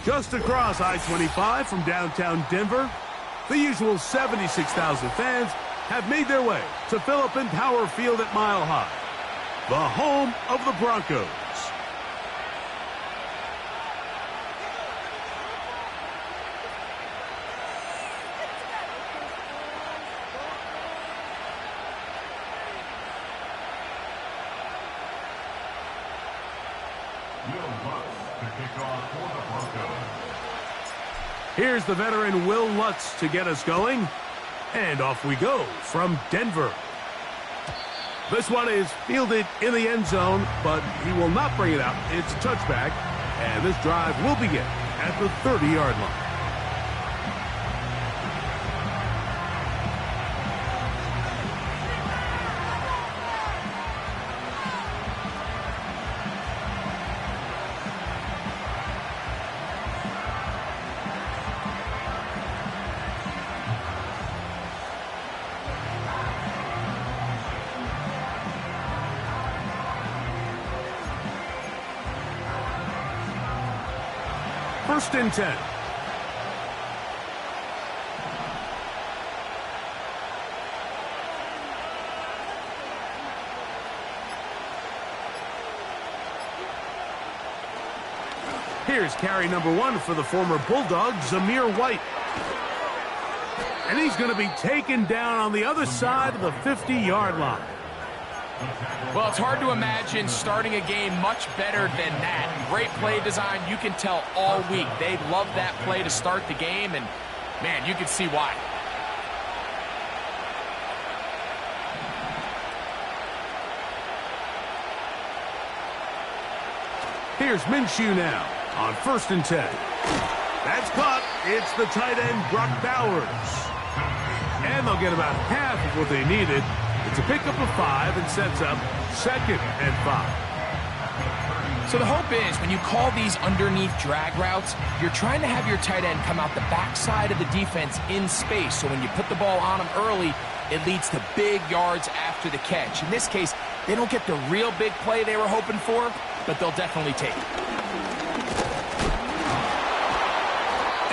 Just across I-25 from downtown Denver, the usual 76,000 fans have made their way to Philip Power Field at Mile High, the home of the Broncos. Here's the veteran Will Lutz to get us going. And off we go from Denver. This one is fielded in the end zone, but he will not bring it out. It's a touchback, and this drive will begin at the 30-yard line. First and 10. Here's carry number 1 for the former Bulldog, Zamir White. And he's going to be taken down on the other side of the 50-yard line. Well, it's hard to imagine starting a game much better than that. Great play design. You can tell all week they love that play to start the game, and, man, you can see why. Here's Minshew now on first and 10. That's caught. It's the tight end, Brock Bowers. And they'll get about half of what they needed. It's a pickup of 5 and sets up second and 5. So the hope is when you call these underneath drag routes, you're trying to have your tight end come out the backside of the defense in space. So when you put the ball on him early, it leads to big yards after the catch. In this case, they don't get the real big play they were hoping for, but they'll definitely take it.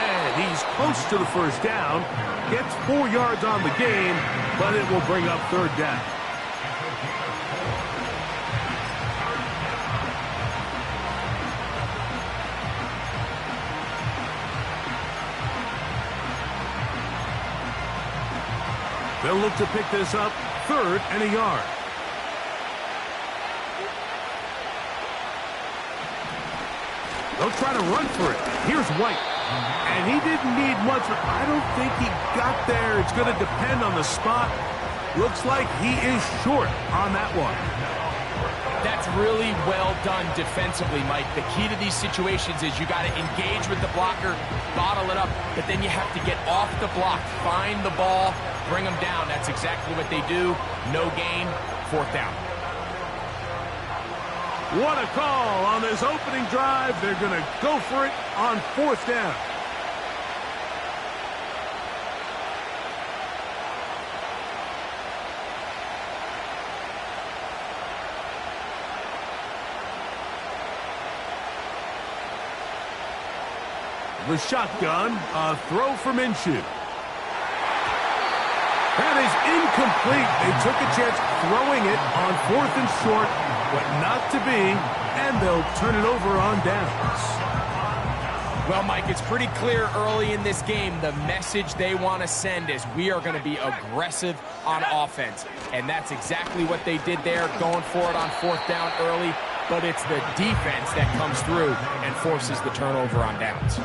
And he's close to the first down. Gets 4 yards on the game, but it will bring up third down. They'll look to pick this up, 3rd and a yard. They'll try to run for it. Here's White. And he didn't need much, but I don't think he got there. It's going to depend on the spot. Looks like he is short on that one. That's really well done defensively, Mike. The key to these situations is you got to engage with the blocker, bottle it up, but then you have to get off the block, find the ball, bring them down. That's exactly what they do. No gain, 4th down. What a call on this opening drive. They're going to go for it on 4th down. The shotgun, a throw for Minshew. That is incomplete. They took a chance throwing it on 4th and short, but not to be, and they'll turn it over on downs. Well, Mike, it's pretty clear early in this game the message they want to send is we are going to be aggressive on offense. And that's exactly what they did there, going for it on 4th down early. But it's the defense that comes through and forces the turnover on downs.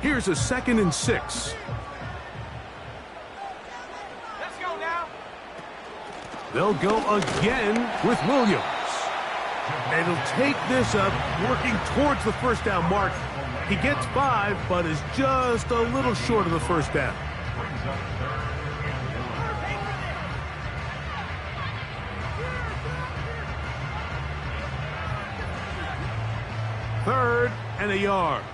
Here's a 2nd and 6. Let's go now. They'll go again with Williams. And he'll take this up, working towards the first down mark. He gets 5, but is just a little short of the first down. Third and a yard.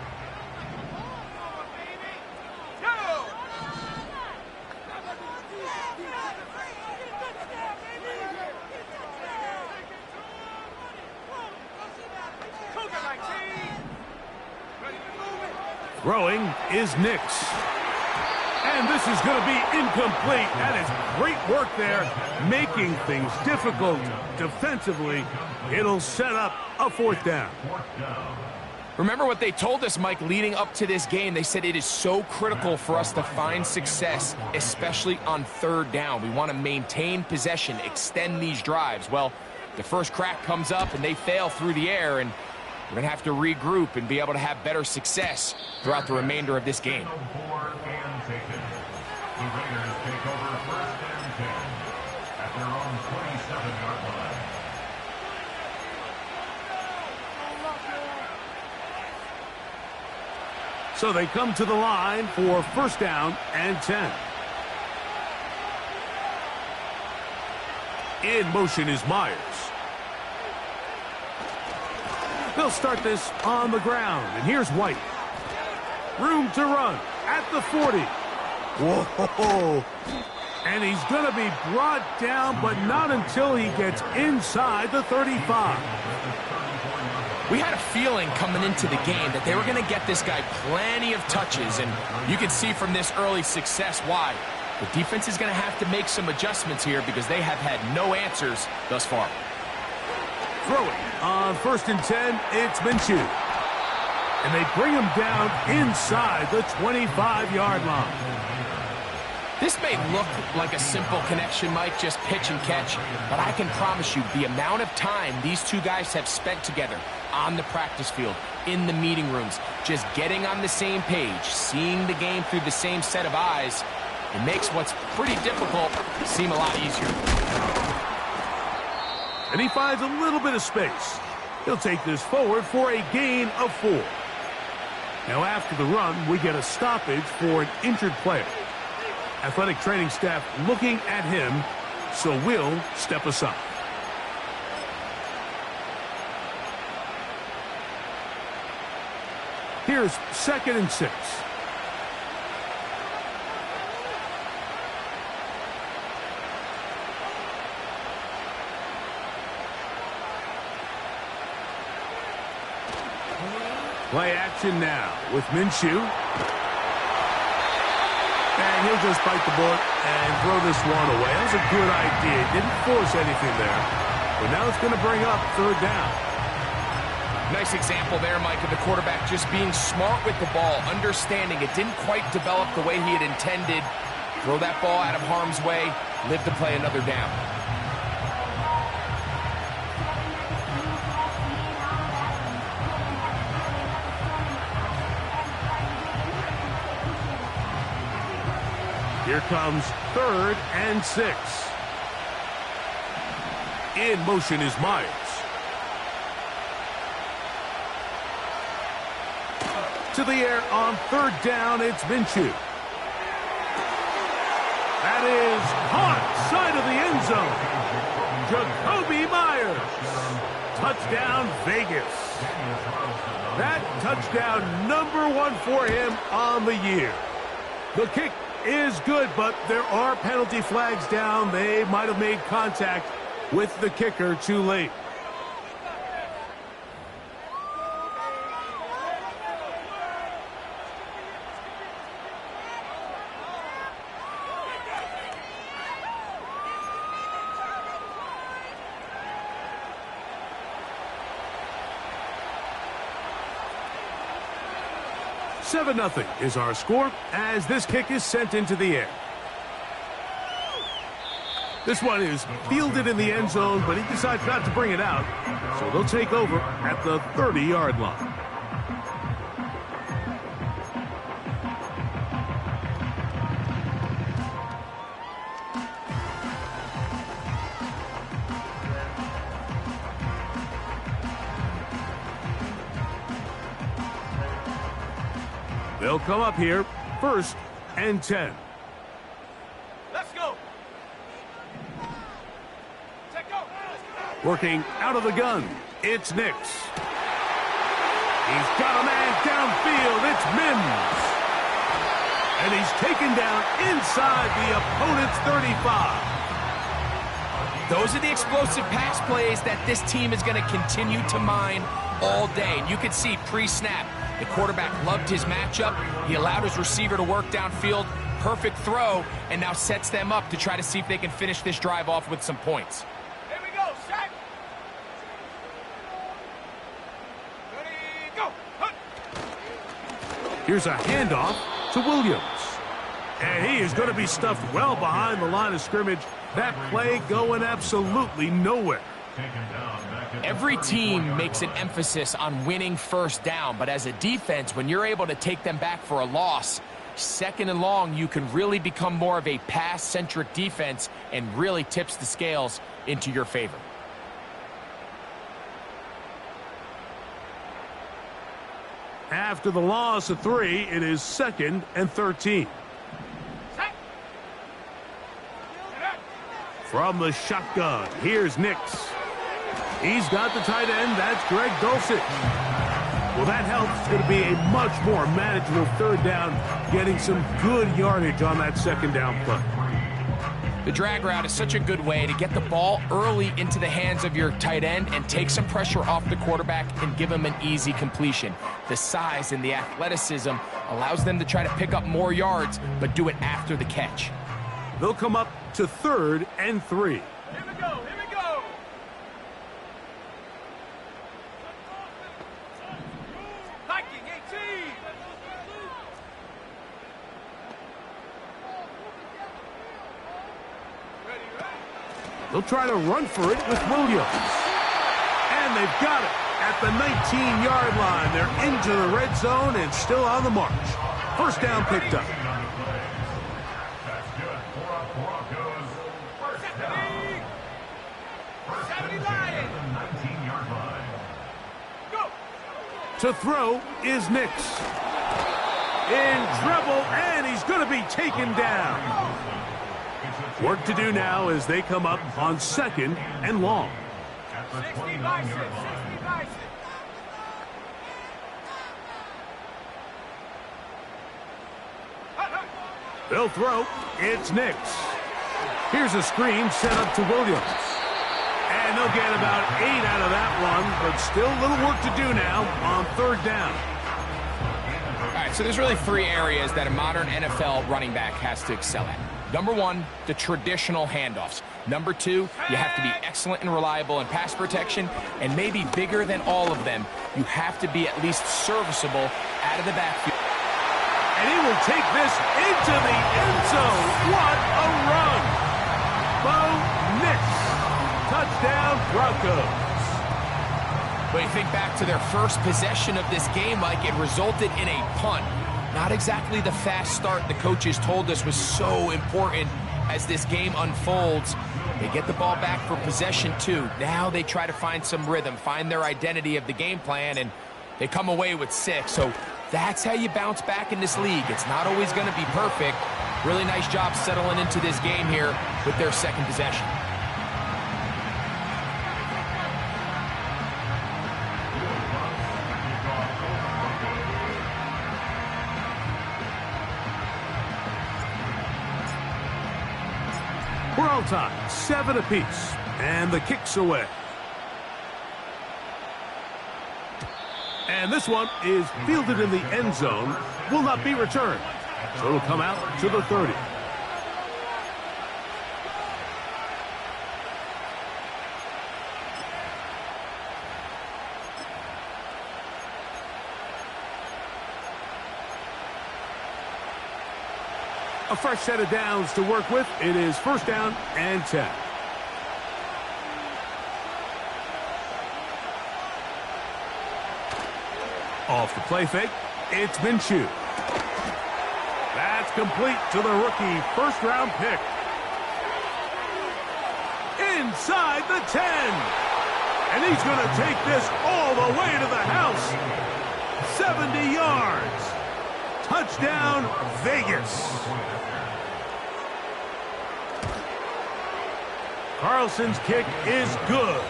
Throwing is Nix. And this is going to be incomplete. That is great work there, making things difficult defensively. It'll set up a 4th down. Remember what they told us, Mike, leading up to this game. They said it is so critical for us to find success, especially on 3rd down. We want to maintain possession, extend these drives. Well, the first crack comes up and they fail through the air, and we're going to have to regroup and be able to have better success throughout the remainder of this game. The Raiders take over 1st and 10 at their own 27-yard line. So they come to the line for 1st down and 10. In motion is Myers. They'll start this on the ground, and here's White. Room to run at the 40. Whoa! And he's going to be brought down, but not until he gets inside the 35. We had a feeling coming into the game that they were going to get this guy plenty of touches, and you can see from this early success why. The defense is going to have to make some adjustments here because they have had no answers thus far. Throwing on 1st and 10, it's Minshew. And they bring him down inside the 25-yard line. This may look like a simple connection, Mike, just pitch and catch, but I can promise you the amount of time these two guys have spent together on the practice field, in the meeting rooms, just getting on the same page, seeing the game through the same set of eyes, it makes what's pretty difficult seem a lot easier. And he finds a little bit of space. He'll take this forward for a gain of 4. Now after the run, we get a stoppage for an injured player. Athletic training staff looking at him, so we'll step aside. Here's 2nd and 6. Play action now with Minshew. And he'll just bite the bullet and throw this one away. That was a good idea. Didn't force anything there. But now it's going to bring up 3rd down. Nice example there, Mike, of the quarterback just being smart with the ball, understanding it didn't quite develop the way he had intended. Throw that ball out of harm's way, live to play another down. Here comes 3rd and 6. In motion is Myers. To the air on 3rd down, it's Minshew. That is caught side of the end zone. Jacoby Myers. Touchdown, Vegas. That touchdown #1 for him on the year. The kick is good, but there are penalty flags down. They might have made contact with the kicker too late. $7-0 is our score as this kick is sent into the air. This one is fielded in the end zone, but he decides not to bring it out, so they'll take over at the 30-yard line. They'll come up here, 1st and 10. Let's go. Working out of the gun, it's Nix. He's got a man downfield, it's Mims. And he's taken down inside the opponent's 35. Those are the explosive pass plays that this team is going to continue to mine all day. And you can see pre-snap, The quarterback loved his matchup. He allowed his receiver to work downfield. Perfect throw, and now sets them up to try to see if they can finish this drive off with some points. Here we go, set. Ready, go. Here's a handoff to Williams. And he is going to be stuffed well behind the line of scrimmage. That play going absolutely nowhere. Every team makes an emphasis on winning first down, but as a defense, when you're able to take them back for a loss, second and long, you can really become more of a pass-centric defense and really tips the scales into your favor. After the loss of 3, it is 2nd and 13. From the shotgun, here's Nix. He's got the tight end. That's Greg Dulcich. Well, that helps. It'll be a much more manageable third down, getting some good yardage on that second down play. The drag route is such a good way to get the ball early into the hands of your tight end and take some pressure off the quarterback and give him an easy completion. The size and the athleticism allows them to try to pick up more yards, but do it after the catch. They'll come up to 3rd and 3. Here we go, here we go. Hiking 18. They'll try to run for it with Williams. And they've got it at the 19-yard line. They're into the red zone and still on the march. First down picked up. To throw is Nix. In trouble, and he's going to be taken down. Work to do now as they come up on 2nd and long. 60 by 6, 60 by 6. They'll throw. It's Nix. Here's a screen set up to Williams. And they'll get about 8 out of that one, but still a little work to do now on 3rd down. All right, so there's really 3 areas that a modern NFL running back has to excel at. Number 1, the traditional handoffs. Number 2, you have to be excellent and reliable in pass protection, and maybe bigger than all of them, you have to be at least serviceable out of the backfield. And he will take this into the end zone. What a run! Bo Nix. Touchdown, Broncos. But you think back to their first possession of this game, Mike, it resulted in a punt. Not exactly the fast start the coaches told us was so important as this game unfolds. They get the ball back for possession 2. Now they try to find some rhythm, find their identity of the game plan, and they come away with 6. So that's how you bounce back in this league. It's not always going to be perfect. Really nice job settling into this game here with their second possession. We're all tied, 7 apiece, and the kick's away. And this one is fielded in the end zone, will not be returned. So it'll come out to the 30. A fresh set of downs to work with. It is 1st down and 10. Off the play fake, it's Minshew. That's complete to the rookie, 1st-round pick. Inside the 10. And he's going to take this all the way to the house. 70 yards. Touchdown, Vegas. Carlson's kick is good.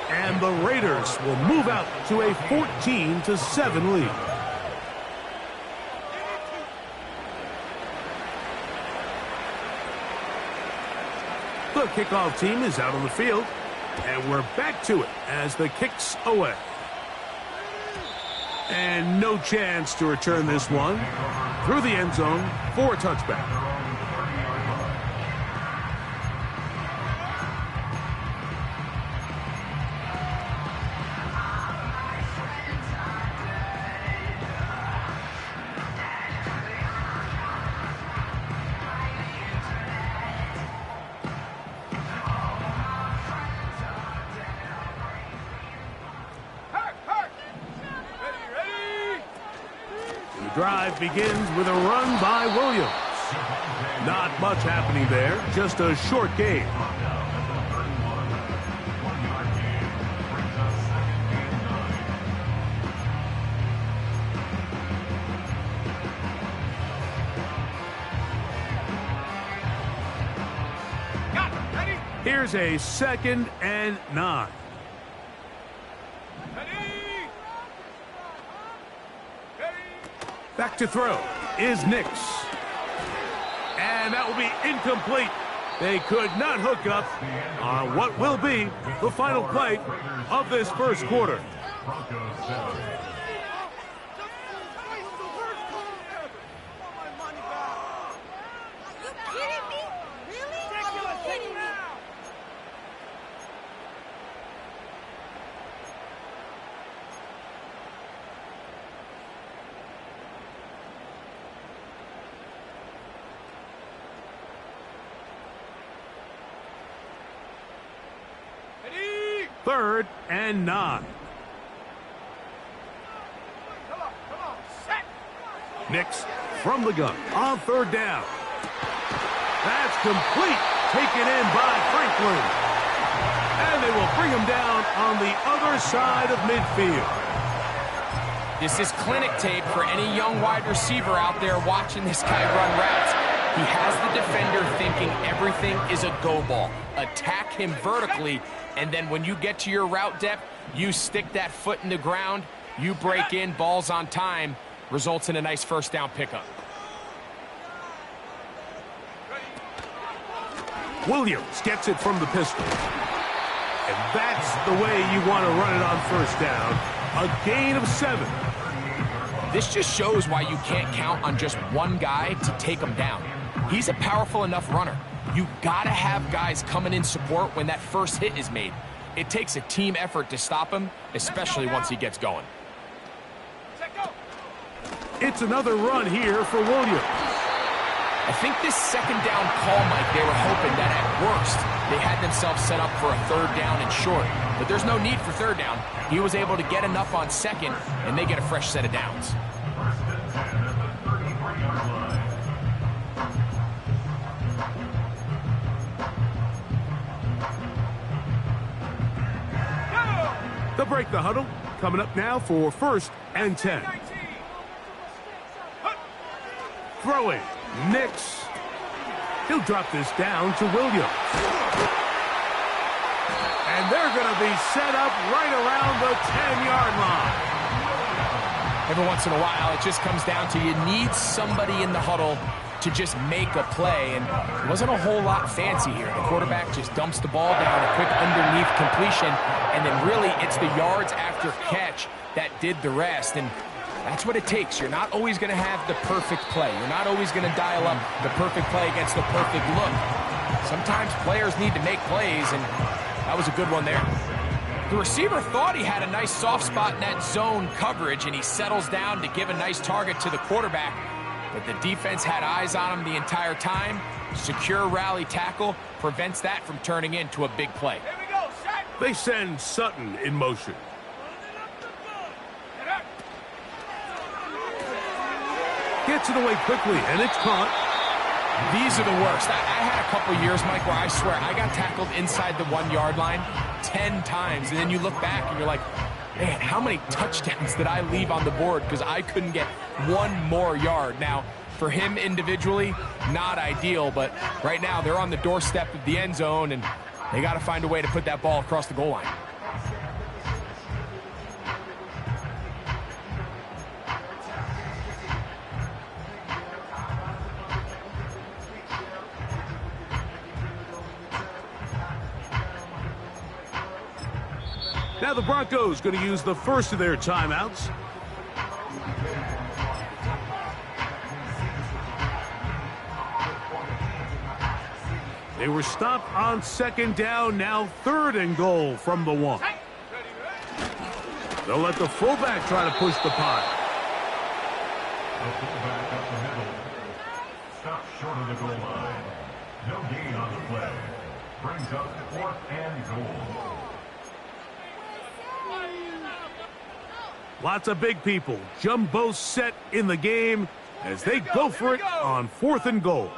And the Raiders will move out to a 14-7 lead. The kickoff team is out on the field. And we're back to it as the kick's away. And no chance to return this one through the end zone for a touchback. Drive begins with a run by Williams. Not much happening there, just a short gain. Here's a 2nd and 9. Back to throw is Nix. And that will be incomplete. They could not hook up on what will be the final play of this first quarter. Third and 9. Nix from the gun on 3rd down. That's complete. Taken in by Franklin. And they will bring him down on the other side of midfield. This is clinic tape for any young wide receiver out there watching this guy run routes. He has the defender thinking everything is a go ball. Attack him vertically, and then when you get to your route depth, you stick that foot in the ground, you break in, balls on time, results in a nice first down pickup. Williams gets it from the pistol. And that's the way you want to run it on 1st down. A gain of 7. This just shows why you can't count on just one guy to take him down. He's a powerful enough runner. You gotta have guys coming in support when that first hit is made. It takes a team effort to stop him, especially once he gets going. It's another run here for Williams. I think this 2nd down call, Mike, they were hoping that at worst they had themselves set up for a 3rd down and short. But there's no need for 3rd down. He was able to get enough on 2nd, and they get a fresh set of downs. They'll break the huddle. Coming up now for 1st and 10. Throwing. Nix. He'll drop this down to Williams. And they're going to be set up right around the 10-yard line. Every once in a while, it just comes down to you need somebody in the huddle to just make a play, and it wasn't a whole lot fancy here. The quarterback just dumps the ball down, a quick underneath completion, and then really it's the yards after catch that did the rest, and that's what it takes. You're not always going to have the perfect play. You're not always going to dial up the perfect play against the perfect look. Sometimes players need to make plays, and that was a good one there. The receiver thought he had a nice soft spot in that zone coverage, and he settles down to give a nice target to the quarterback. But the defense had eyes on him the entire time. Secure rally tackle prevents that from turning into a big play. They send Sutton in motion. Gets it away quickly, and it's caught. These are the worst. I had a couple years, Mike, where I swear I got tackled inside the 1-yard line 10 times. And then you look back and you're like, man, how many touchdowns did I leave on the board because I couldn't get one more yard? Now, for him individually, not ideal, but right now they're on the doorstep of the end zone, and they got to find a way to put that ball across the goal line. Now the Broncos going to use the first of their timeouts. They were stopped on second down, now 3rd and goal from the 1. They'll let the fullback try to push the punt. The fullback up the middle. Stopped short of the goal line. No gain on the play. Brings up 4th and goal. Lots of big people. Jumbo set in the game as they go for it on 4th and goal.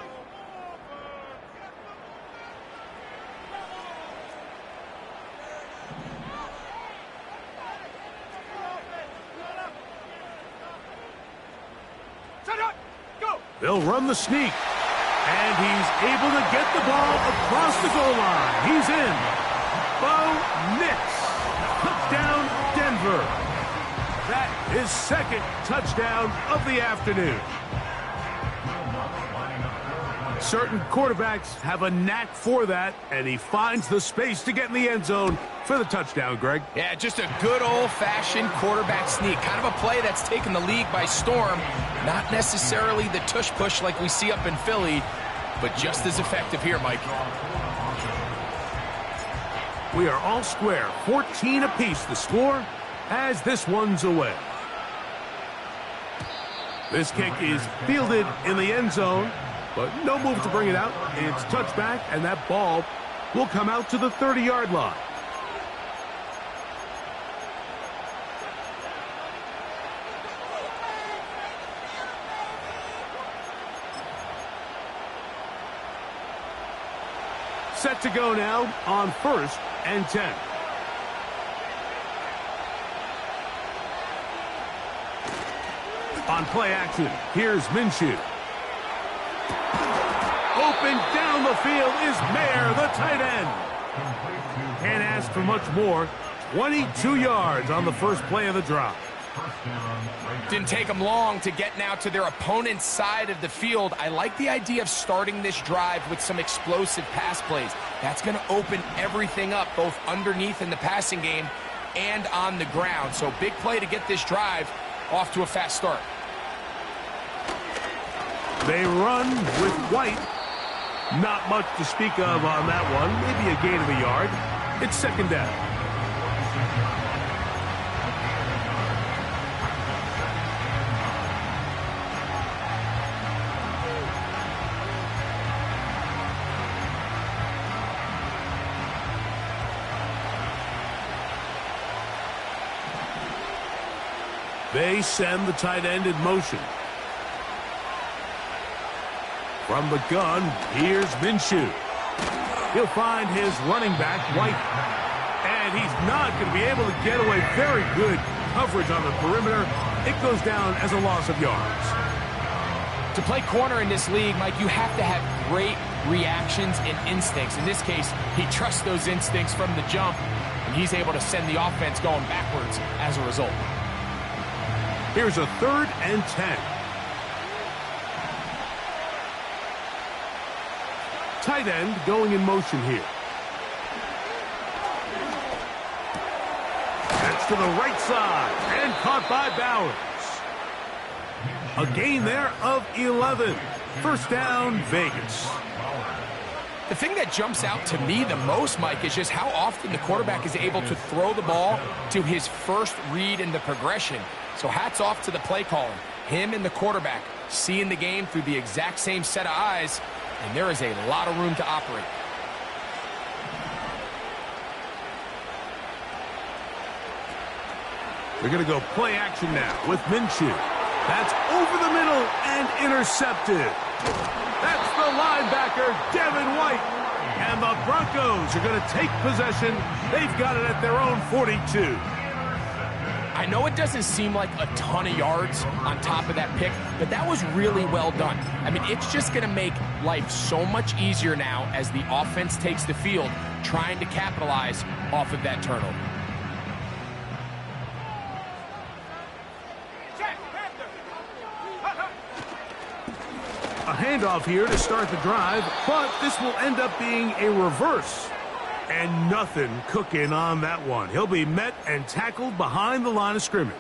They'll run the sneak. And he's able to get the ball across the goal line. He's in. Bo Nix. Touchdown, Denver. That is 2nd touchdown of the afternoon. Certain quarterbacks have a knack for that, and he finds the space to get in the end zone for the touchdown, Greg. Yeah, just a good old-fashioned quarterback sneak. Kind of a play that's taken the league by storm. Not necessarily the tush-push like we see up in Philly, but just as effective here, Mike. We are all square. 14 apiece the score as this one's away. This kick is fielded in the end zone, but no move to bring it out. It's touchback, and that ball will come out to the 30-yard line. Set to go now on 1st and 10. On play action, here's Minshew. Open down the field is Mayer, the tight end. Can't ask for much more. 22 yards on the first play of the drive. Didn't take them long to get now to their opponent's side of the field. I like the idea of starting this drive with some explosive pass plays. That's going to open everything up, both underneath in the passing game and on the ground. So big play to get this drive off to a fast start. They run with White. Not much to speak of on that one. Maybe a gain of a yard. It's 2nd down. They send the tight end in motion. From the gun, here's Minshew. He'll find his running back, White. And he's not going to be able to get away. Very good coverage on the perimeter. It goes down as a loss of yards. To play corner in this league, Mike, you have to have great reactions and instincts. In this case, he trusts those instincts from the jump, and he's able to send the offense going backwards as a result. Here's a 3rd and 10. Tight end going in motion here. That's to the right side and caught by Bowers. A gain there of 11. First down, Vegas. The thing that jumps out to me the most, Mike, is just how often the quarterback is able to throw the ball to his first read in the progression. So hats off to the play caller. Him and the quarterback seeing the game through the exact same set of eyes, and there is a lot of room to operate. They're going to go play action now with Minshew. That's over the middle and intercepted. That's the linebacker, Devin White. And the Broncos are going to take possession. They've got it at their own 42. I know it doesn't seem like a ton of yards on top of that pick, but that was really well done. I mean, it's just going to make life so much easier now as the offense takes the field, trying to capitalize off of that turnover. A handoff here to start the drive, but this will end up being a reverse. And nothing cooking on that one. He'll be met and tackled behind the line of scrimmage.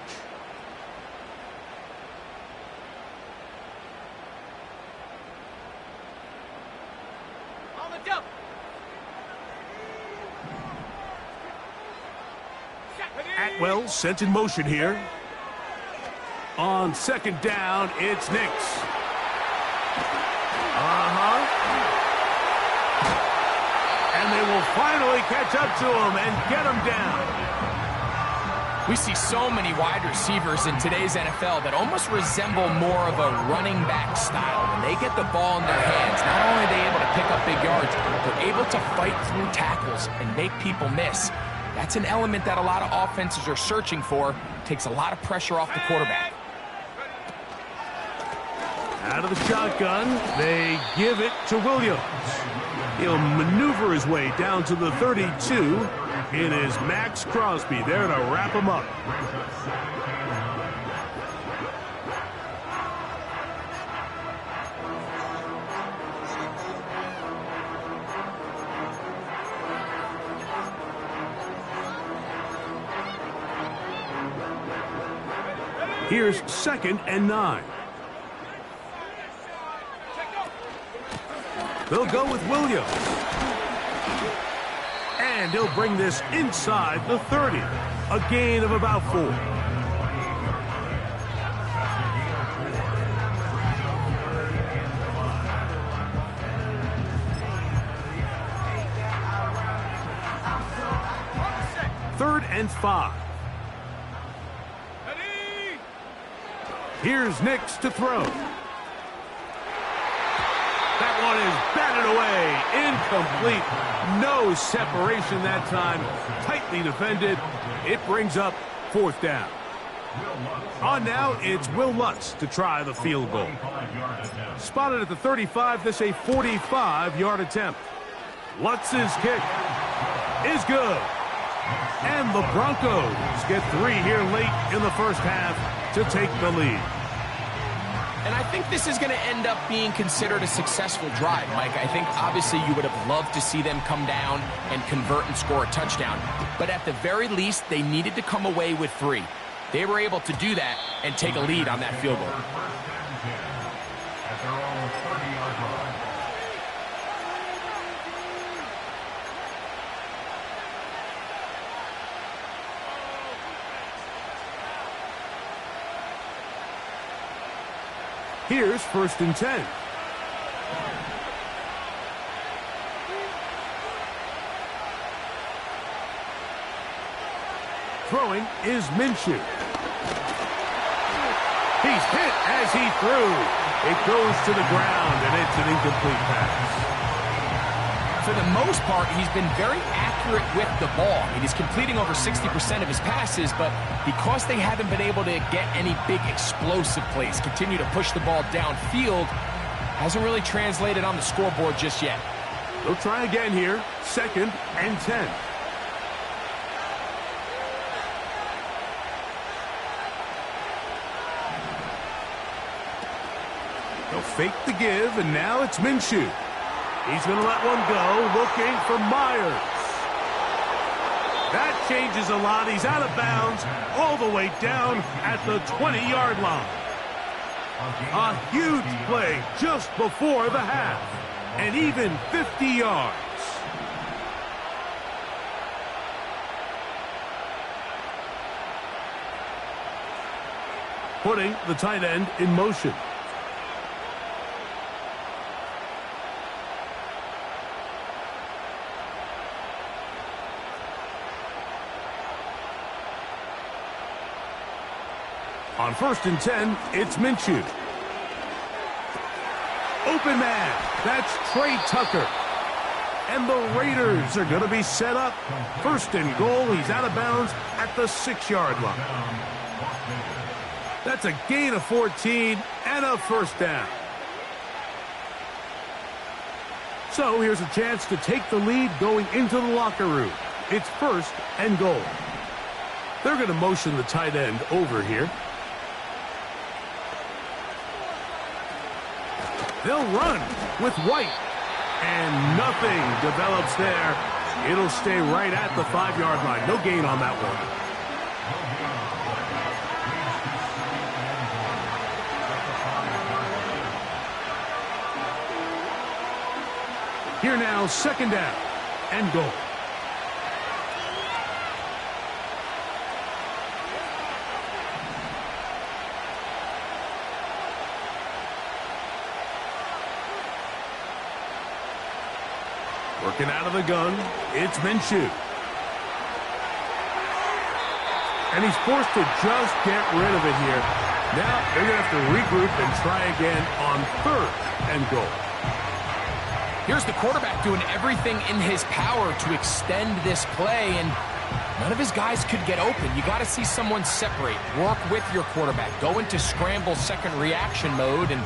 On the double. well sent in motion here. On second down, it's Nix. And they will finally catch up to him and get him down. We see so many wide receivers in today's NFL that almost resemble more of a running back style. When they get the ball in their hands, not only are they able to pick up big yards, they're able to fight through tackles and make people miss. That's an element that a lot of offenses are searching for. Takes a lot of pressure off the quarterback. Out of the shotgun, they give it to Williams. He'll maneuver his way down to the 32. It is Max Crosby there to wrap him up. Here's 2nd and 9. They'll go with Williams. And he'll bring this inside the 30. A gain of about 4. Third and 5. Here's Nix to throw. That one is batted away. Incomplete. No separation that time. Tightly defended. It brings up 4th down. On now, it's Will Lutz to try the field goal. Spotted at the 35, this a 45-yard attempt. Lutz's kick is good. And the Broncos get 3 here late in the first half to take the lead. And I think this is going to end up being considered a successful drive, Mike. I think obviously you would have loved to see them come down and convert and score a touchdown. But at the very least, they needed to come away with 3. They were able to do that and take a lead on that field goal. At their own 30-yard line. Here's 1st and 10. Throwing is Minshew. He's hit as he threw. It goes to the ground, and it's an incomplete pass. For the most part, he's been very accurate with the ball. I mean, he's completing over 60% of his passes, but because they haven't been able to get any big explosive plays, continue to push the ball downfield, hasn't really translated on the scoreboard just yet. They'll try again here. 2nd and 10. They'll fake the give, and now it's Minshew. He's going to let one go, looking for Myers. That changes a lot. He's out of bounds all the way down at the 20-yard line. A huge play just before the half. And even 50 yards. Putting the tight end in motion. On 1st and 10, it's Minshew. Open man. That's Trey Tucker. And the Raiders are going to be set up. 1st and goal. He's out of bounds at the 6-yard line. That's a gain of 14 and a 1st down. So here's a chance to take the lead going into the locker room. It's 1st and goal. They're going to motion the tight end over here. They'll run with White. And nothing develops there. It'll stay right at the 5-yard line. No gain on that one. Here now, 2nd down and goal. Working out of the gun, it's Minshew. And he's forced to just get rid of it here. Now they're going to have to regroup and try again on 3rd and goal. Here's the quarterback doing everything in his power to extend this play, and none of his guys could get open. You got to see someone separate, work with your quarterback, go into scramble second reaction mode, and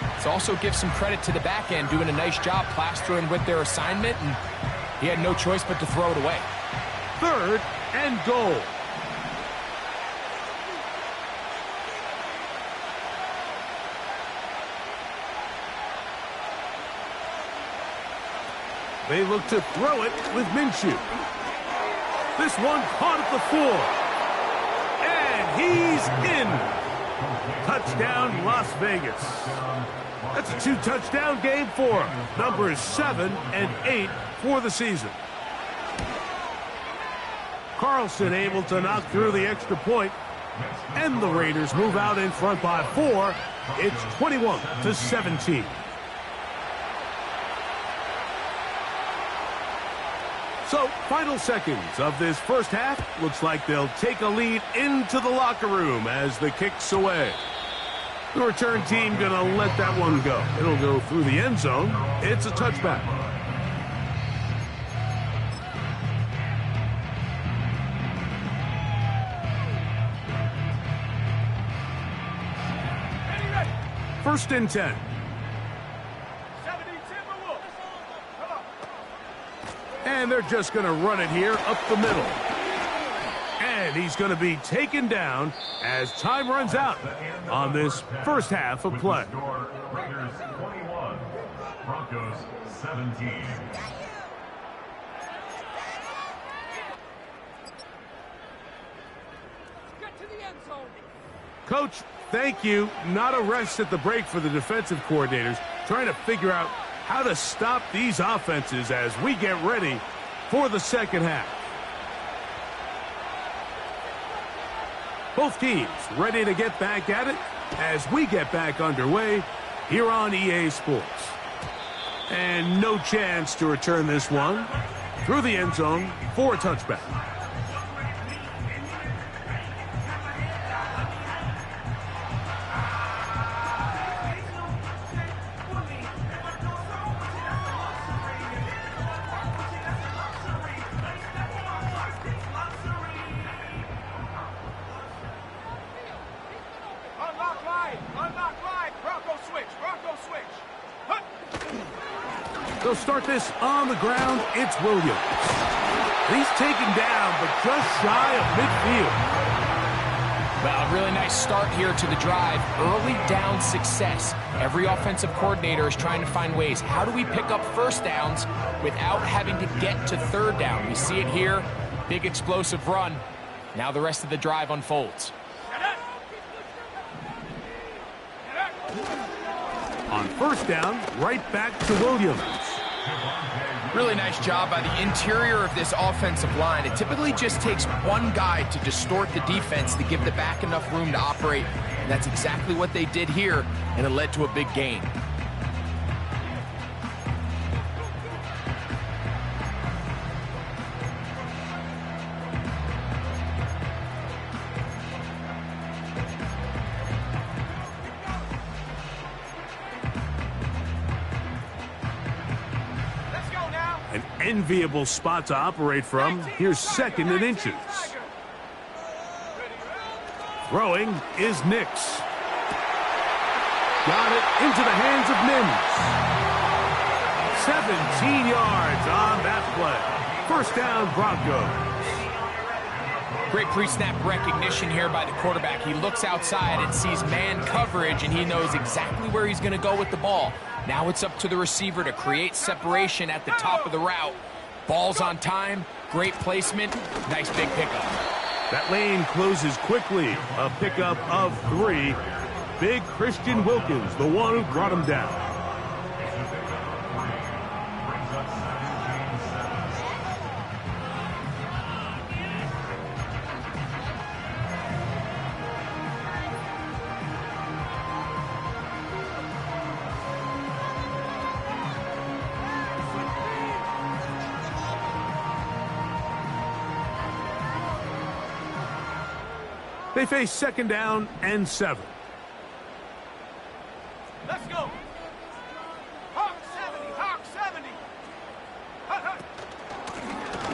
let's also give some credit to the back end doing a nice job plastering with their assignment, and he had no choice but to throw it away. 3rd and goal. They look to throw it with Minshew. This one caught at the 4. And he's in. Touchdown, Las Vegas. That's a 2-touchdown game for him. Numbers 7 and 8 for the season. Carlson able to knock through the extra point. And the Raiders move out in front by 4. It's 21-17. So, final seconds of this first half. Looks like they'll take a lead into the locker room as the kick's away. The return team going to let that one go. It'll go through the end zone. It's a touchback. First and 10. And they're just going to run it here up the middle. And he's going to be taken down as time runs out on this first half of play. Raiders 21, Broncos 17. Get to the end zone. Coach, thank you. Not a rest at the break for the defensive coordinators, trying to figure out how to stop these offenses as we get ready for the second half. Both teams ready to get back at it as we get back underway here on EA Sports. And no chance to return this one through the end zone for a touchback. They'll start this on the ground. It's Williams. He's taken down, but just shy of midfield. Well, a really nice start here to the drive. Early down success. Every offensive coordinator is trying to find ways. How do we pick up first downs without having to get to third down? We see it here. Big explosive run. Now the rest of the drive unfolds. On first down, right back to Williams. Really nice job by the interior of this offensive line. It typically just takes one guy to distort the defense to give the back enough room to operate. And that's exactly what they did here, and it led to a big gain. An enviable spot to operate from. Here's second and inches. Throwing is Nix. Got it into the hands of Mims. 17 yards on that play. First down, Broncos. Great pre-snap recognition here by the quarterback. He looks outside and sees man coverage, and he knows exactly where he's going to go with the ball. Now it's up to the receiver to create separation at the top of the route. Ball's on time, great placement, nice big pickup. That lane closes quickly. A pickup of 3. Big Christian Wilkins, the one who brought him down. They face second down and 7. Let's go. Hawk 70, Hawk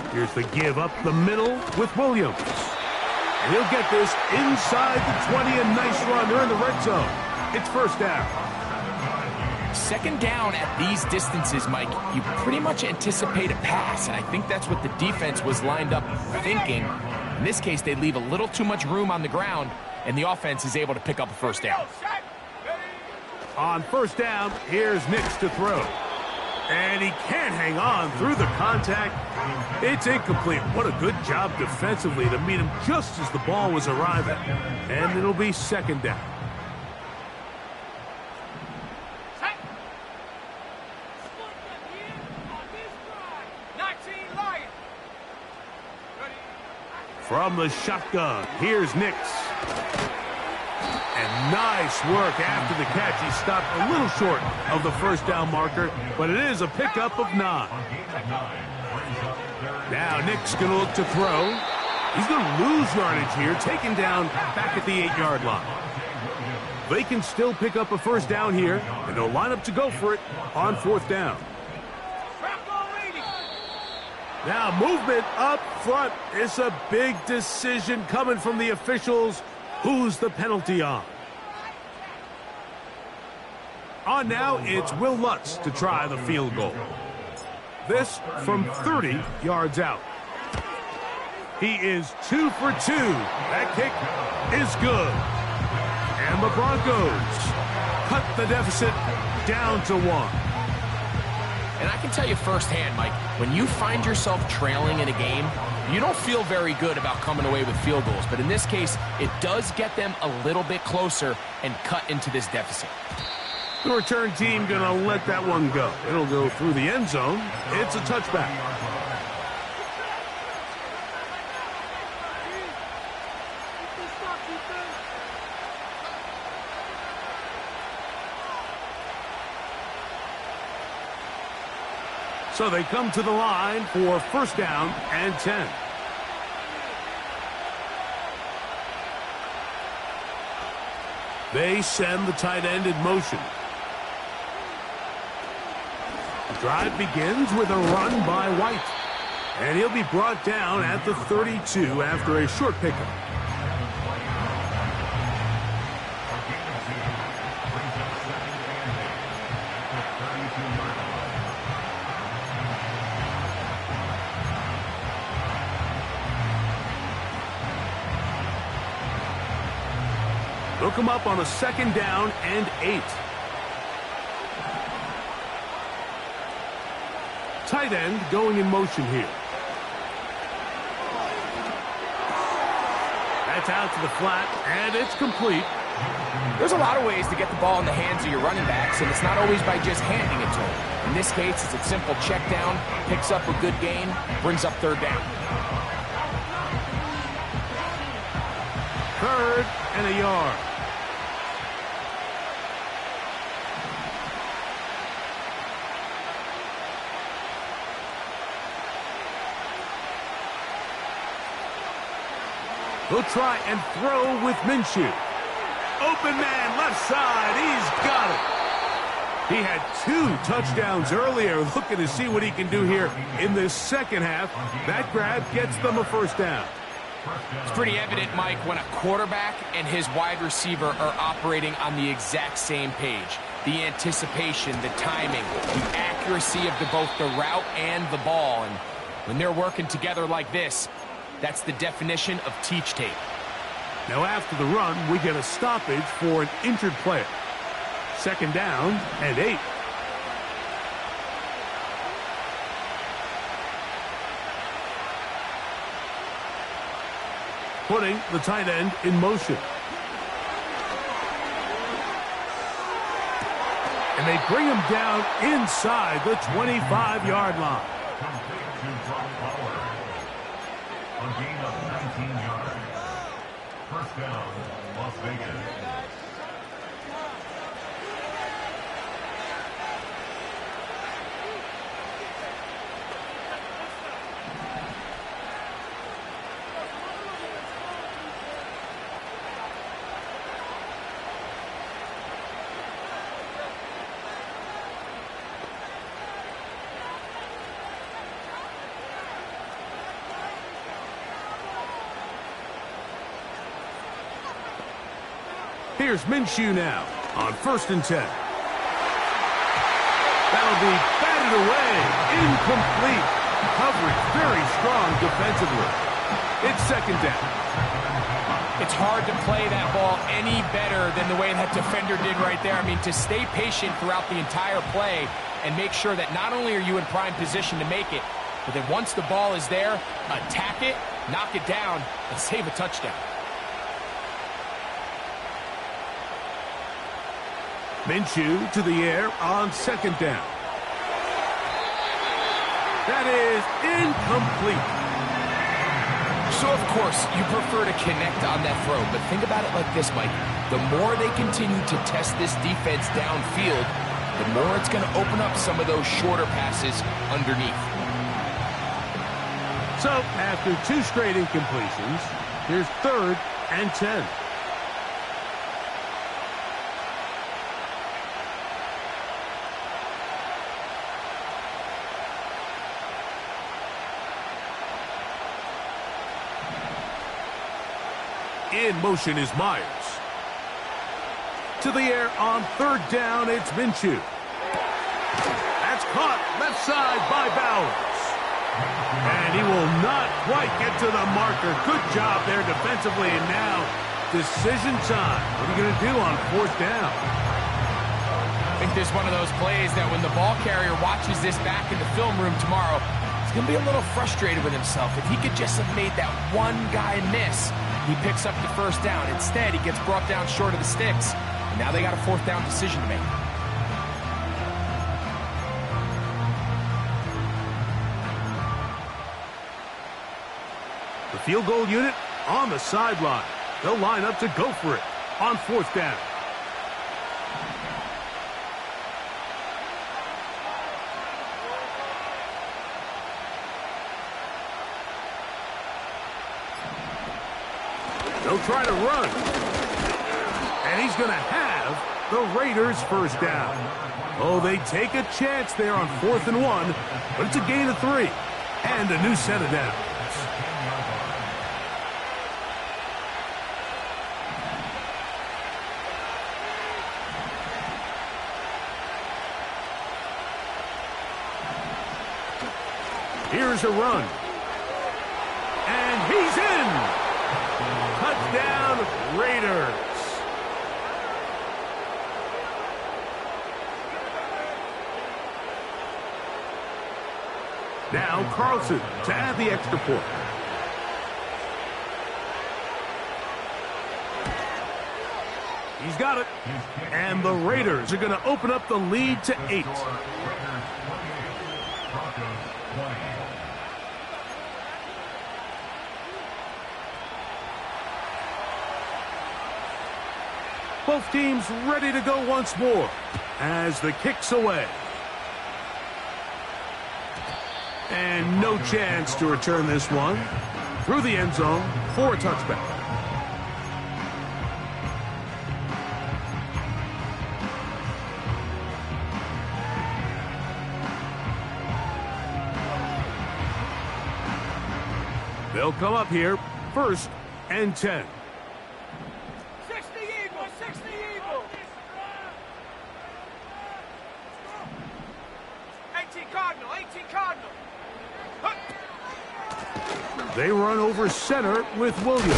70. Here's the give up the middle with Williams. And he'll get this inside the 20, a nice run. They're in the red zone. It's first down. Second down at these distances, Mike, you pretty much anticipate a pass, and I think that's what the defense was lined up thinking. In this case, they leave a little too much room on the ground, and the offense is able to pick up a first down. On first down, here's Nix to throw. And he can't hang on through the contact. It's incomplete. What a good job defensively to meet him just as the ball was arriving. And it'll be second down. From the shotgun, here's Nix. And nice work after the catch. He stopped a little short of the first down marker, but it is a pickup of 9. Now Nix going to look to throw. He's going to lose yardage here, taken down back at the 8-yard line. They can still pick up a first down here, and they'll line up to go for it on fourth down. Now movement up front. It's a big decision coming from the officials. Who's the penalty on? On now, it's Will Lutz to try the field goal. This from 30 yards out. He is 2 for 2. That kick is good. And the Broncos cut the deficit down to 1. And I can tell you firsthand, Mike, when you find yourself trailing in a game, you don't feel very good about coming away with field goals. But in this case, it does get them a little bit closer and cut into this deficit. The return team going to let that one go. It'll go through the end zone. It's a touchback. So they come to the line for first down and 10. They send the tight end in motion. The drive begins with a run by White. And he'll be brought down at the 32 after a short pickup. They'll come up on a second down and 8. Tight end going in motion here. That's out to the flat, and it's complete. There's a lot of ways to get the ball in the hands of your running backs, and it's not always by just handing it to them. In this case, it's a simple check down, picks up a good gain, brings up third down. Third and a yard. He'll try and throw with Minshew. Open man, left side. He's got it. He had 2 touchdowns earlier. Looking to see what he can do here in this second half. That grab gets them a first down. It's pretty evident, Mike, when a quarterback and his wide receiver are operating on the exact same page. The anticipation, the timing, the accuracy of both the route and the ball. And when they're working together like this, that's the definition of teach tape. Now after the run, we get a stoppage for an injured player. Second down and 8. Putting the tight end in motion. And they bring him down inside the 25-yard line. A gain of 19 yards. First down, Las Vegas. Here's Minshew now on 1st and 10. That'll be batted away. Incomplete. Coverage very strong defensively. It's 2nd down. It's hard to play that ball any better than the way that defender did right there. I mean, to stay patient throughout the entire play and make sure that not only are you in prime position to make it, but then once the ball is there, attack it, knock it down, and save a touchdown. Minshew to the air on 2nd down. That is incomplete. So, of course, you prefer to connect on that throw, but think about it like this, Mike. The more they continue to test this defense downfield, the more it's going to open up some of those shorter passes underneath. So, after 2 straight incompletions, here's 3rd and 10. In motion is Myers. To the air on 3rd down, it's Minshew. That's caught left side by Bowers. And he will not quite get to the marker. Good job there defensively. And now, decision time. What are you going to do on 4th down? I think this is one of those plays that when the ball carrier watches this back in the film room tomorrow, he's going to be a little frustrated with himself. If he could just have made that one guy miss, he picks up the 1st down. Instead, he gets brought down short of the sticks. And now they got a 4th down decision to make. The field goal unit on the sideline. They'll line up to go for it on 4th down. They'll try to run. And he's going to have the Raiders 1st down. Oh, they take a chance there on 4th and 1, but it's a gain of 3 and a new set of downs. Here's a run. And he's in. Touchdown, Raiders. Now Carlson to add the extra point. He's got it. And the Raiders are going to open up the lead to 8. Both teams ready to go once more as the kick's away. And no chance to return this one. Through the end zone for a touchback. They'll come up here, 1st and 10. 60 Eagles, 60 Eagles. 18 Cardinal, 18 Cardinal. They run over center with Williams.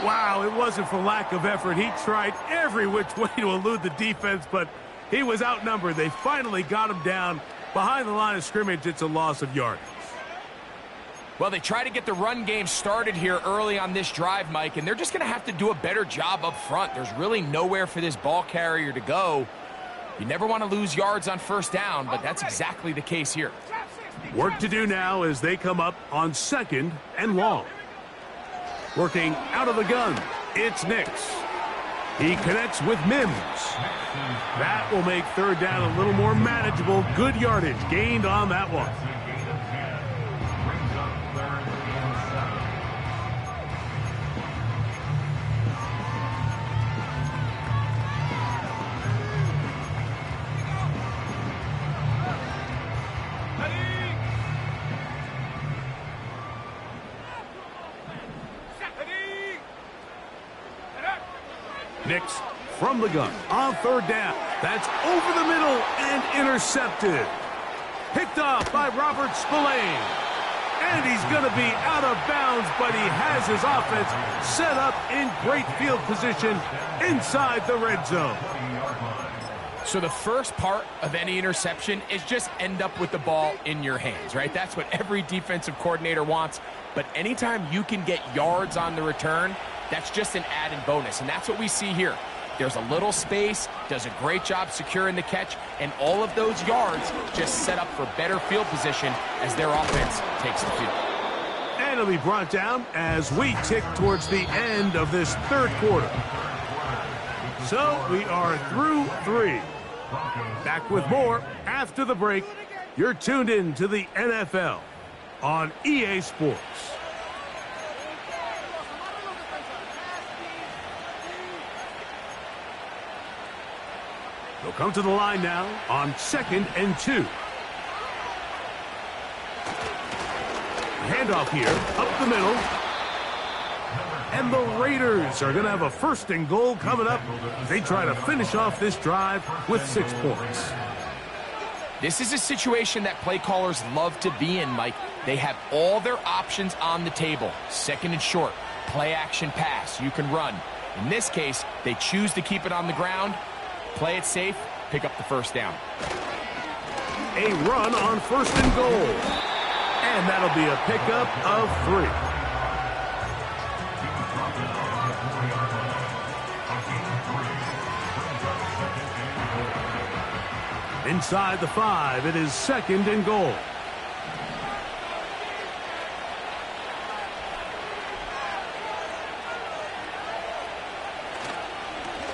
Wow, it wasn't for lack of effort. He tried every which way to elude the defense, but he was outnumbered. They finally got him down behind the line of scrimmage. It's a loss of yardage. Well, they try to get the run game started here early on this drive, Mike, and they're just going to have to do a better job up front. There's really nowhere for this ball carrier to go. You never want to lose yards on 1st down, but that's exactly the case here. Work to do now as they come up on 2nd and long. Working out of the gun, it's Nix. He connects with Mims. That will make 3rd down a little more manageable. Good yardage gained on that one. Nix from the gun on third down. That's over the middle and intercepted. Picked off by Robert Spillane. And he's going to be out of bounds, but he has his offense set up in great field position inside the red zone. So the first part of any interception is just end up with the ball in your hands, right? That's what every defensive coordinator wants. But anytime you can get yards on the return, that's just an added bonus. And that's what we see here. There's a little space, does a great job securing the catch, and all of those yards just set up for better field position as their offense takes the field. And it'll be brought down as we tick towards the end of this third quarter. So we are through 3. Back with more after the break. You're tuned in to the NFL on EA Sports. They'll come to the line now on 2nd and 2. Handoff here, up the middle. And the Raiders are going to have a 1st and goal coming up. They try to finish off this drive with 6 points. This is a situation that play callers love to be in, Mike. They have all their options on the table. 2nd and short, play action pass, you can run. In this case, they choose to keep it on the ground. Play it safe, pick up the 1st down. A run on 1st and goal. And that'll be a pickup of 3. Inside the 5, it is 2nd and goal.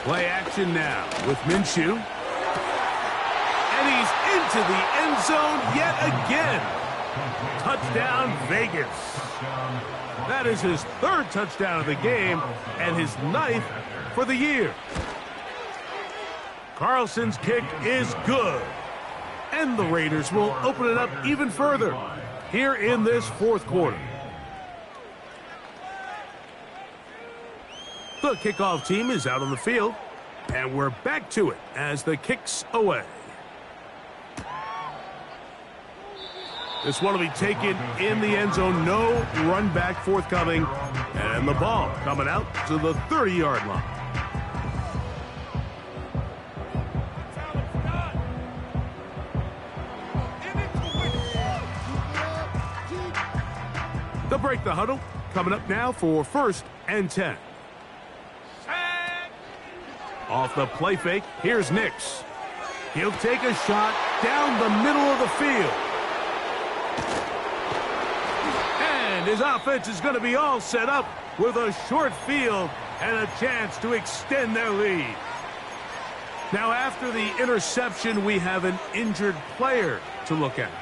Play action now with Minshew. And he's into the end zone yet again. Touchdown, Vegas. That is his 3rd touchdown of the game and his 9th for the year. Carlson's kick is good. And the Raiders will open it up even further here in this 4th quarter. The kickoff team is out on the field, and we're back to it as the kick's away. This one will be taken in the end zone. No run back forthcoming, and the ball coming out to the 30-yard line. They'll break the huddle. Coming up now for 1st and 10. Off the play fake, here's Nix. He'll take a shot down the middle of the field. And his offense is going to be all set up with a short field and a chance to extend their lead. Now, after the interception, we have an injured player to look at.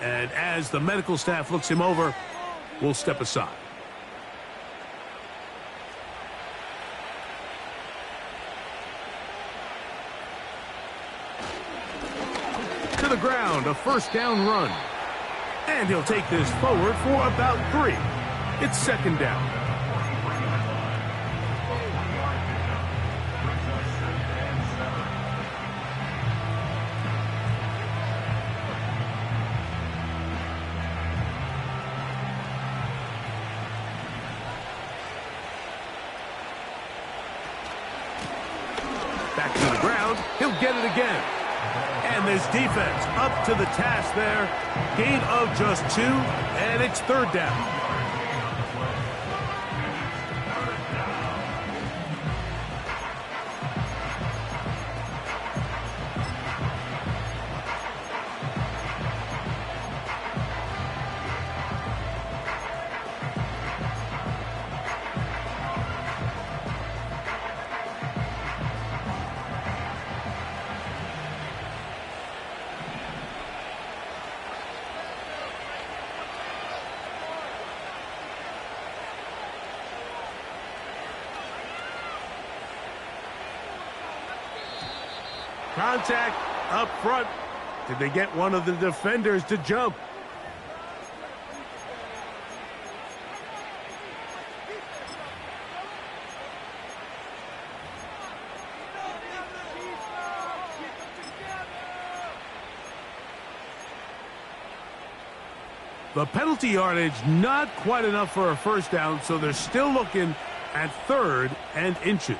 And as the medical staff looks him over, we'll step aside. To the ground, a 1st down run. And he'll take this forward for about 3. It's 2nd down. Back to the ground, he'll get it again. And this defense up to the task there. Gain of just 2, and it's 3rd down. Contact up front. Did they get one of the defenders to jump? The penalty yardage not quite enough for a first down, so they're still looking at 3rd and inches.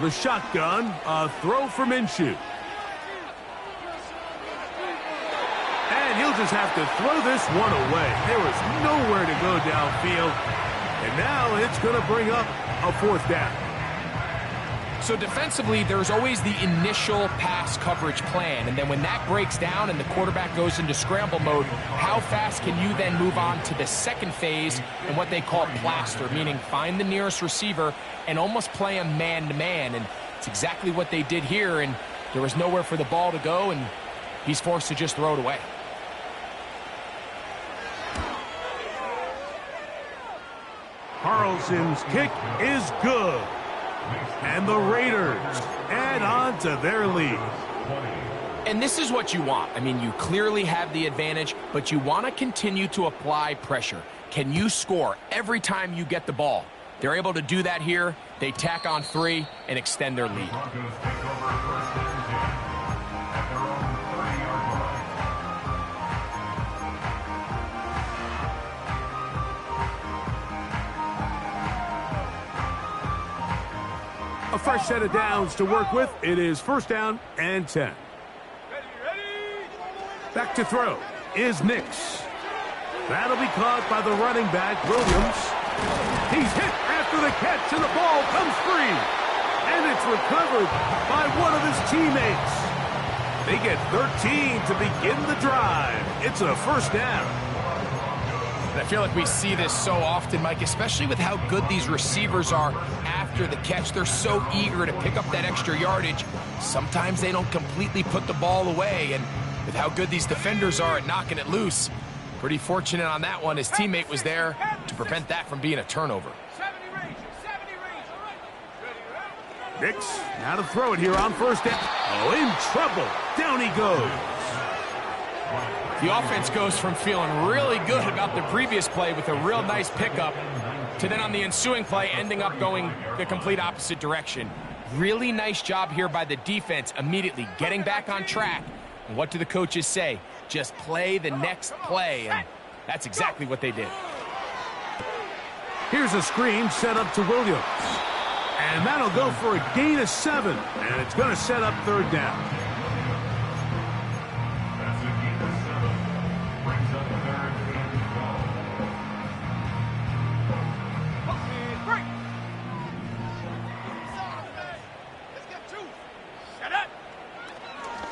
The shotgun, a throw for Minshew. And he'll just have to throw this one away. There was nowhere to go downfield. And now it's going to bring up a 4th down. So defensively, there's always the initial pass coverage plan. And then when that breaks down and the quarterback goes into scramble mode, how fast can you then move on to the second phase and what they call plaster, meaning find the nearest receiver and almost play him man-to-man. And it's exactly what they did here, and there was nowhere for the ball to go, and he's forced to just throw it away. Carlson's kick is good. And the Raiders add on to their lead. And this is what you want. I mean, you clearly have the advantage, but you want to continue to apply pressure. Can you score every time you get the ball? They're able to do that here. They tack on 3 and extend their lead. A fresh set of downs to work with. It is 1st down and 10. Back to throw is Nix. That'll be caught by the running back, Williams. He's hit after the catch, and the ball comes free. And it's recovered by one of his teammates. They get 13 to begin the drive. It's a 1st down. I feel like we see this so often, Mike, especially with how good these receivers are after the catch. They're so eager to pick up that extra yardage. Sometimes they don't completely put the ball away, and with how good these defenders are at knocking it loose, pretty fortunate on that one. His teammate was there to prevent that from being a turnover. Nix, now to throw it here on 1st down. Oh, in trouble. Down he goes. The offense goes from feeling really good about the previous play with a real nice pickup to then on the ensuing play ending up going the complete opposite direction. Really nice job here by the defense, immediately getting back on track. And what do the coaches say? Just play the next play, and that's exactly what they did. Here's a screen set up to Williams. And that'll go for a gain of 7, and it's going to set up 3rd down.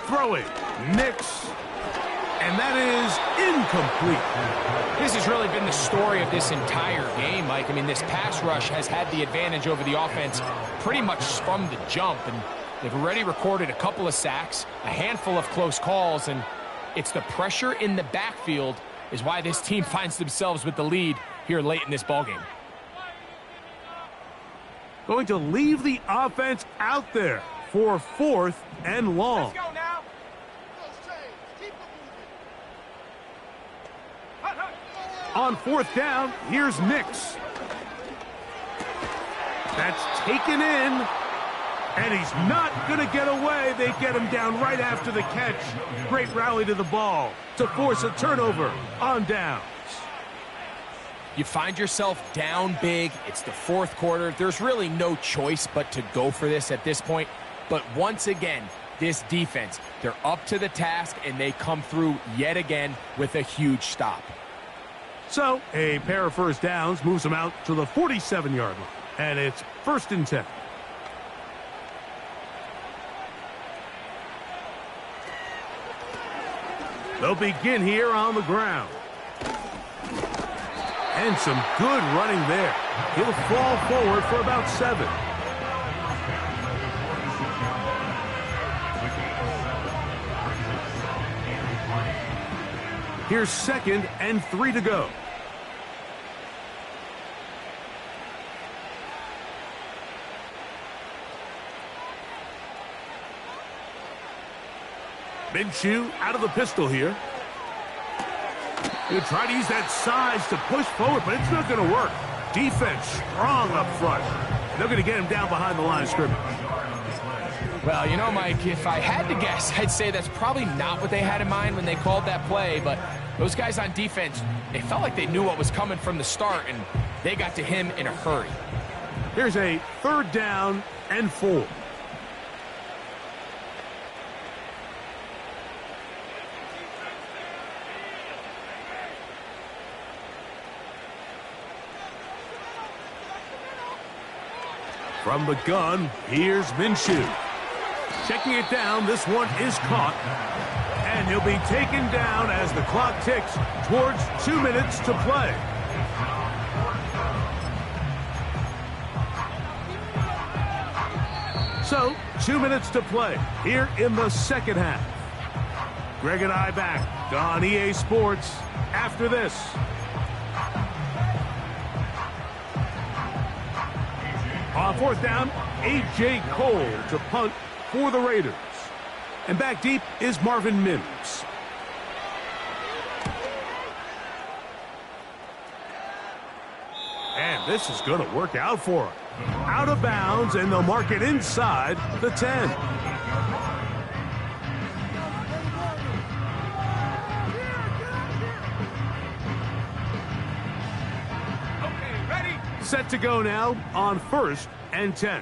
Throwing, Nix, and that is incomplete. This has really been the story of this entire game, Mike. I mean, this pass rush has had the advantage over the offense pretty much from the jump, and they've already recorded a couple of sacks, a handful of close calls, and it's the pressure in the backfield is why this team finds themselves with the lead here late in this ballgame. Going to leave the offense out there for 4th and long. Let's go now. On 4th down, here's Nix. That's taken in, and he's not going to get away. They get him down right after the catch. Great rally to the ball to force a turnover on downs. You find yourself down big. It's the 4th quarter. There's really no choice but to go for this at this point. But once again, this defense, they're up to the task, and they come through yet again with a huge stop. So, a pair of 1st downs moves them out to the 47-yard line. And it's 1st and 10. They'll begin here on the ground. And some good running there. He'll fall forward for about 7. Here's 2nd and 3 to go. Minshew out of the pistol here. He'll try to use that size to push forward, but it's not going to work. Defense strong up front. They're going to get him down behind the line of scrimmage. Well, you know, Mike, if I had to guess, I'd say that's probably not what they had in mind when they called that play, but those guys on defense, they felt like they knew what was coming from the start, and they got to him in a hurry. Here's a 3rd down and 4. From the gun, here's Minshew. Checking it down, this one is caught. And he'll be taken down as the clock ticks towards 2 minutes to play. So, 2 minutes to play here in the second half. Greg and I back on EA Sports after this. On 4th down, A.J. Cole to punt for the Raiders. And back deep is Marvin Mims. And this is going to work out for him. Out of bounds, and they'll mark it inside the 10. Set to go now on 1st and 10.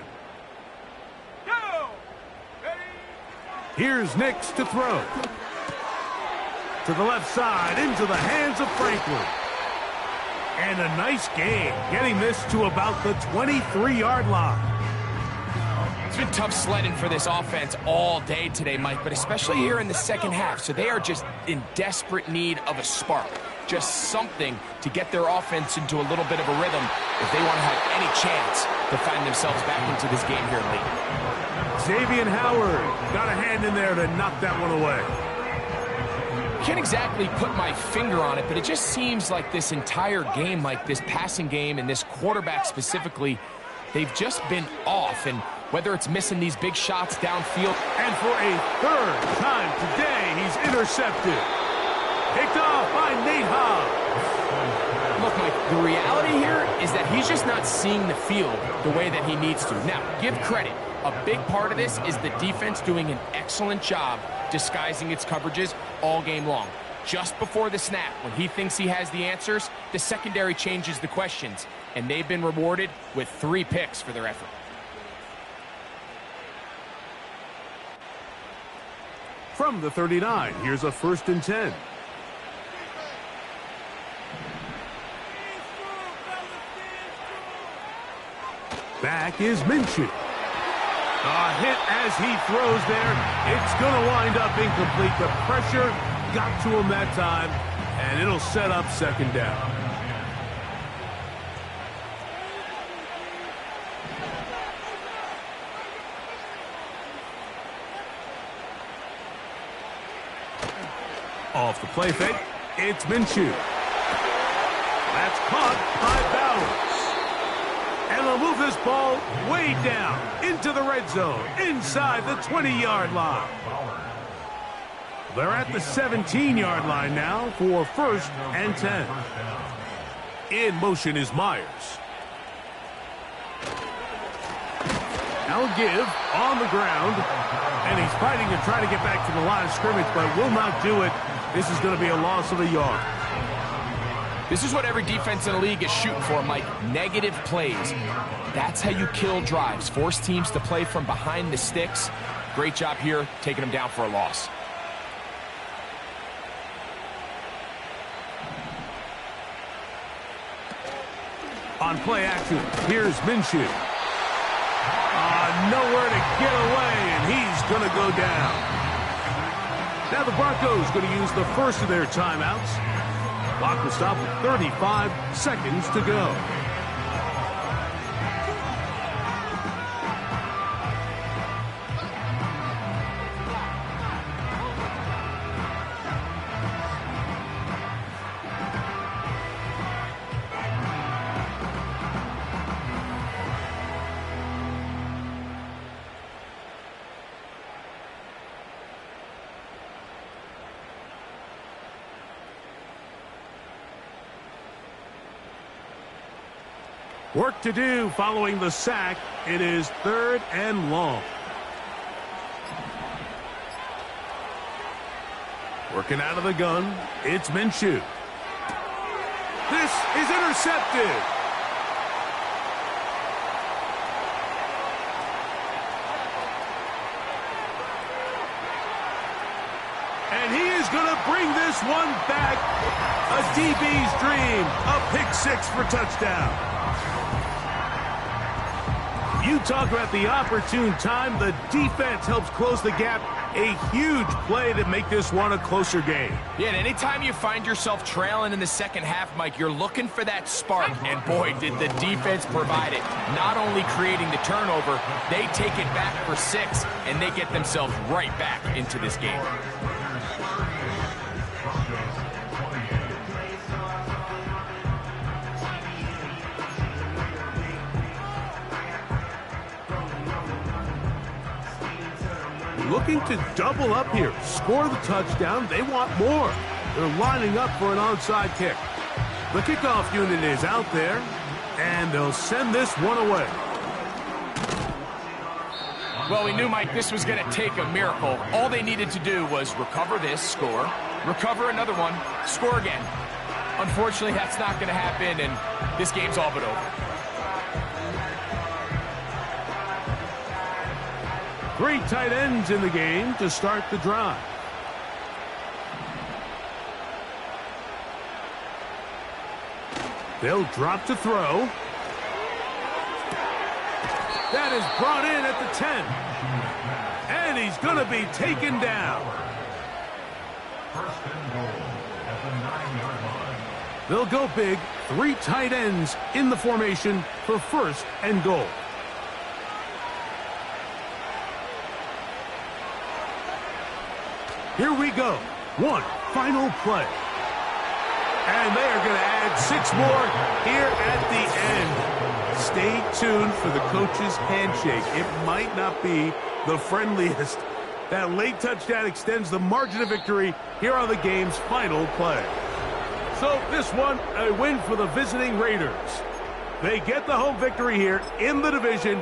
Go! Ready? Here's Nix to throw. To the left side, into the hands of Franklin. And a nice gain, getting this to about the 23-yard line. It's been tough sledding for this offense all day today, Mike, but especially here in the second half. So they are just in desperate need of a spark. Just something to get their offense into a little bit of a rhythm if they want to have any chance to find themselves back into this game here late. Xavier Howard got a hand in there to knock that one away. Can't exactly put my finger on it, but it just seems like this entire game, like this passing game and this quarterback specifically, they've just been off. And whether it's missing these big shots downfield. And for a 3rd time today, he's intercepted. Picked off by Nate Hobbs. Look, Mike, the reality here is that he's just not seeing the field the way that he needs to. Now, give credit. A big part of this is the defense doing an excellent job disguising its coverages all game long. Just before the snap, when he thinks he has the answers, the secondary changes the questions, and they've been rewarded with 3 picks for their effort. From the 39, here's a 1st and 10. Back is Minshew. A hit as he throws there. It's going to wind up incomplete. The pressure got to him that time, and it'll set up 2nd down. Off the play fake, it's Minshew. That's caught by Bowers. And they'll move this ball way down into the red zone, inside the 20-yard line. They're at the 17-yard line now for 1st and 10. In motion is Myers. Now a give on the ground. And he's fighting to try to get back to the line of scrimmage, but will not do it. This is going to be a loss of a yard. This is what every defense in the league is shooting for, Mike. Negative plays. That's how you kill drives. Force teams to play from behind the sticks. Great job here, taking them down for a loss. On play action, here's Minshew. Nowhere to get away, and he's going to go down. Now the Broncos going to use the first of their timeouts. Clock will stop with 35 seconds to go. Work to do following the sack. It is 3rd and long. Working out of the gun, it's Minshew. This is intercepted. And he is going to bring this one back. A DB's dream. A pick 6 for touchdown. You talk about the opportune time. The defense helps close the gap. A huge play to make this one a closer game. Yeah, and anytime you find yourself trailing in the second half, Mike, you're looking for that spark. And boy, did the defense provide it. Not only creating the turnover, they take it back for 6, and they get themselves right back into this game. Looking to double up here, score the touchdown. They want more. They're lining up for an onside kick. The kickoff unit is out there, and they'll send this one away. Well, we knew, Mike, this was going to take a miracle. All they needed to do was recover this, score, recover another one, score again. Unfortunately, that's not going to happen, and this game's all but over. 3 tight ends in the game to start the drive. They'll drop to throw. That is brought in at the 10. And he's going to be taken down. First and goal at the 9-yard line. They'll go big. 3 tight ends in the formation for 1st and goal. Here we go. One final play. And they are going to add 6 more here at the end. Stay tuned for the coach's handshake. It might not be the friendliest. That late touchdown extends the margin of victory here on the game's final play. So this one, a win for the visiting Raiders. They get the home victory here in the division.